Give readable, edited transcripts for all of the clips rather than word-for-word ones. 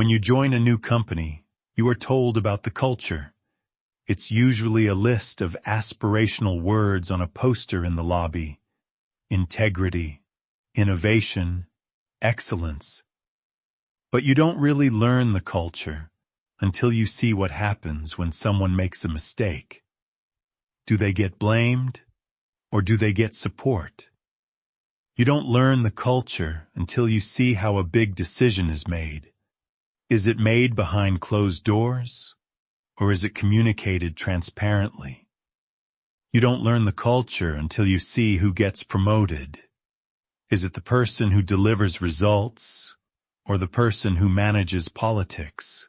When you join a new company, you are told about the culture. It's usually a list of aspirational words on a poster in the lobby. Integrity, innovation, excellence. But you don't really learn the culture until you see what happens when someone makes a mistake. Do they get blamed, or do they get support? You don't learn the culture until you see how a big decision is made. Is it made behind closed doors, or is it communicated transparently? You don't learn the culture until you see who gets promoted. Is it the person who delivers results, or the person who manages politics?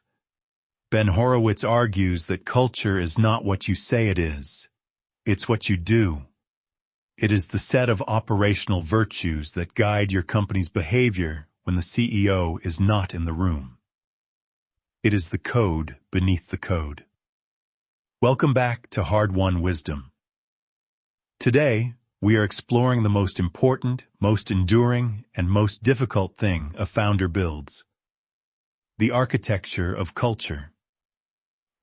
Ben Horowitz argues that culture is not what you say it is. It's what you do. It is the set of operational virtues that guide your company's behavior when the CEO is not in the room. It is the code beneath the code. Welcome back to Hard-Won Wisdom. Today, we are exploring the most important, most enduring, and most difficult thing a founder builds: the architecture of culture.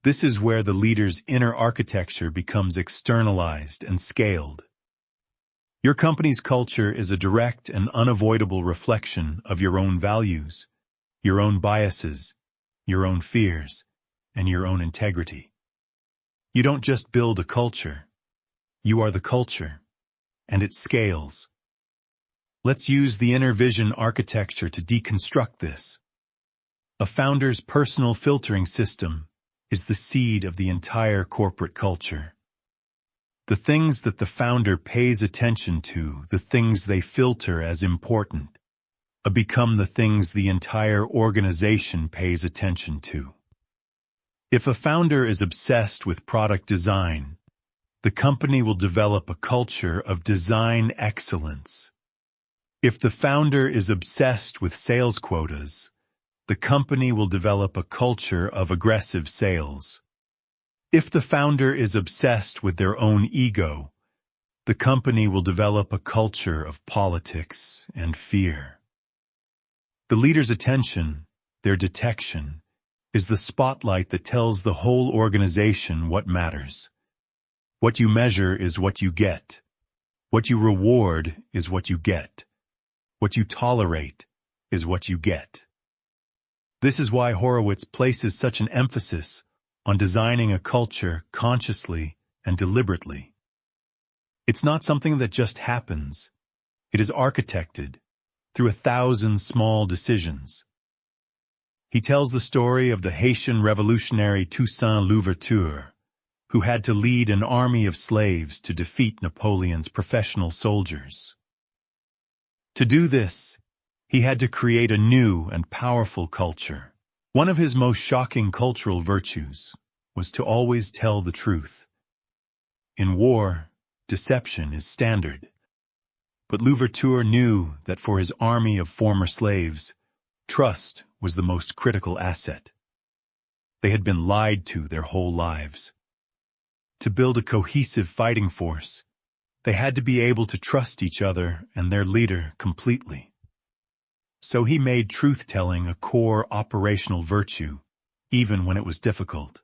This is where the leader's inner architecture becomes externalized and scaled. Your company's culture is a direct and unavoidable reflection of your own values, your own biases, your own fears, and your own integrity. You don't just build a culture. You are the culture, and it scales. Let's use the inner vision architecture to deconstruct this. A founder's personal filtering system is the seed of the entire corporate culture. The things that the founder pays attention to, the things they filter as important, become the things the entire organization pays attention to. If a founder is obsessed with product design, the company will develop a culture of design excellence. If the founder is obsessed with sales quotas, the company will develop a culture of aggressive sales. If the founder is obsessed with their own ego, the company will develop a culture of politics and fear. The leader's attention, their detection, is the spotlight that tells the whole organization what matters. What you measure is what you get. What you reward is what you get. What you tolerate is what you get. This is why Horowitz places such an emphasis on designing a culture consciously and deliberately. It's not something that just happens. It is architected through 1,000 small decisions. He tells the story of the Haitian revolutionary Toussaint Louverture, who had to lead an army of slaves to defeat Napoleon's professional soldiers. To do this, he had to create a new and powerful culture. One of his most shocking cultural virtues was to always tell the truth. In war, deception is standard. But Louverture knew that for his army of former slaves, trust was the most critical asset. They had been lied to their whole lives. To build a cohesive fighting force, they had to be able to trust each other and their leader completely. So he made truth-telling a core operational virtue, even when it was difficult.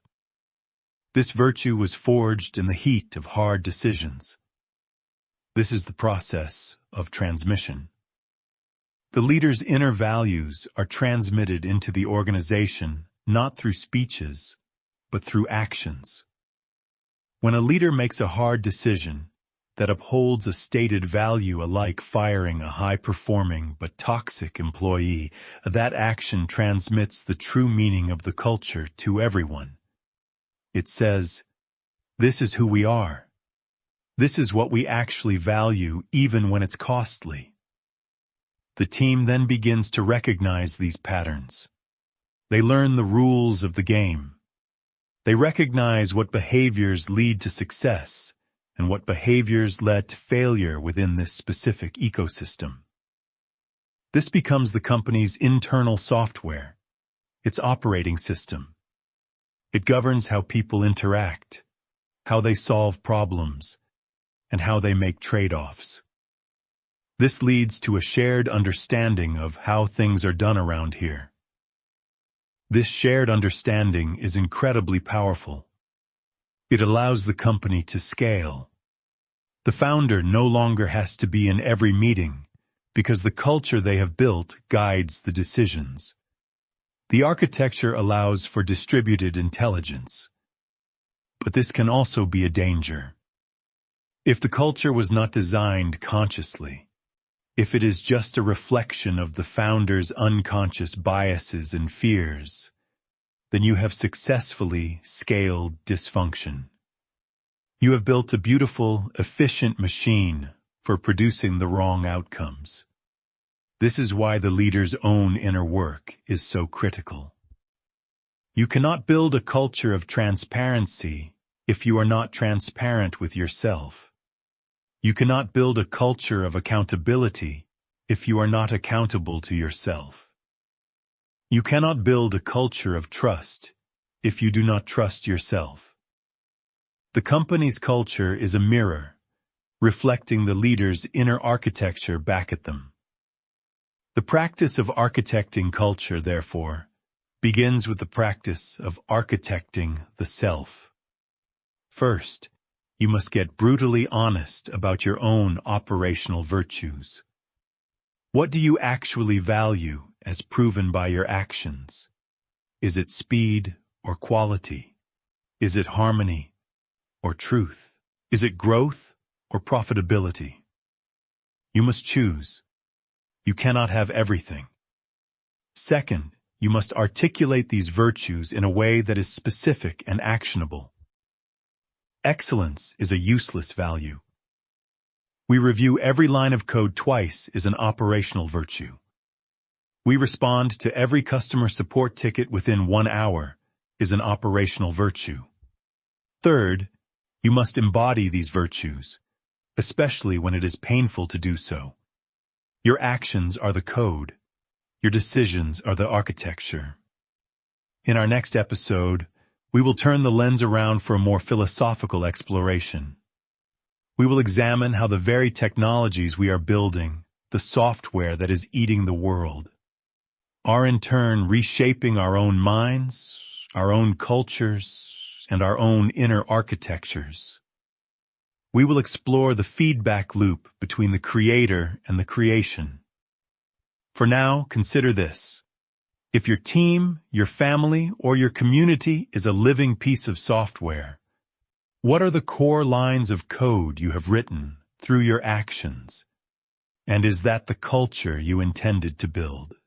This virtue was forged in the heat of hard decisions. This is the process of transmission. The leader's inner values are transmitted into the organization not through speeches, but through actions. When a leader makes a hard decision that upholds a stated value, like firing a high-performing but toxic employee, that action transmits the true meaning of the culture to everyone. It says, "This is who we are. This is what we actually value, even when it's costly." The team then begins to recognize these patterns. They learn the rules of the game. They recognize what behaviors lead to success and what behaviors led to failure within this specific ecosystem. This becomes the company's internal software, its operating system. It governs how people interact, how they solve problems, and how they make trade-offs. This leads to a shared understanding of how things are done around here. This shared understanding is incredibly powerful. It allows the company to scale. The founder no longer has to be in every meeting because the culture they have built guides the decisions. The architecture allows for distributed intelligence. But this can also be a danger. If the culture was not designed consciously, if it is just a reflection of the founder's unconscious biases and fears, then you have successfully scaled dysfunction. You have built a beautiful, efficient machine for producing the wrong outcomes. This is why the leader's own inner work is so critical. You cannot build a culture of transparency if you are not transparent with yourself. You cannot build a culture of accountability if you are not accountable to yourself. You cannot build a culture of trust if you do not trust yourself. The company's culture is a mirror, reflecting the leader's inner architecture back at them. The practice of architecting culture, therefore, begins with the practice of architecting the self. First, you must get brutally honest about your own operational virtues. What do you actually value as proven by your actions? Is it speed or quality? Is it harmony or truth? Is it growth or profitability? You must choose. You cannot have everything. Second, you must articulate these virtues in a way that is specific and actionable. Excellence is a useless value. We review every line of code twice is an operational virtue. We respond to every customer support ticket within 1 hour is an operational virtue. Third, you must embody these virtues, especially when it is painful to do so. Your actions are the code. Your decisions are the architecture. In our next episode, we will turn the lens around for a more philosophical exploration. We will examine how the very technologies we are building, the software that is eating the world, are in turn reshaping our own minds, our own cultures, and our own inner architectures. We will explore the feedback loop between the creator and the creation. For now, consider this. If your team, your family, or your community is a living piece of software, what are the core lines of code you have written through your actions? And is that the culture you intended to build?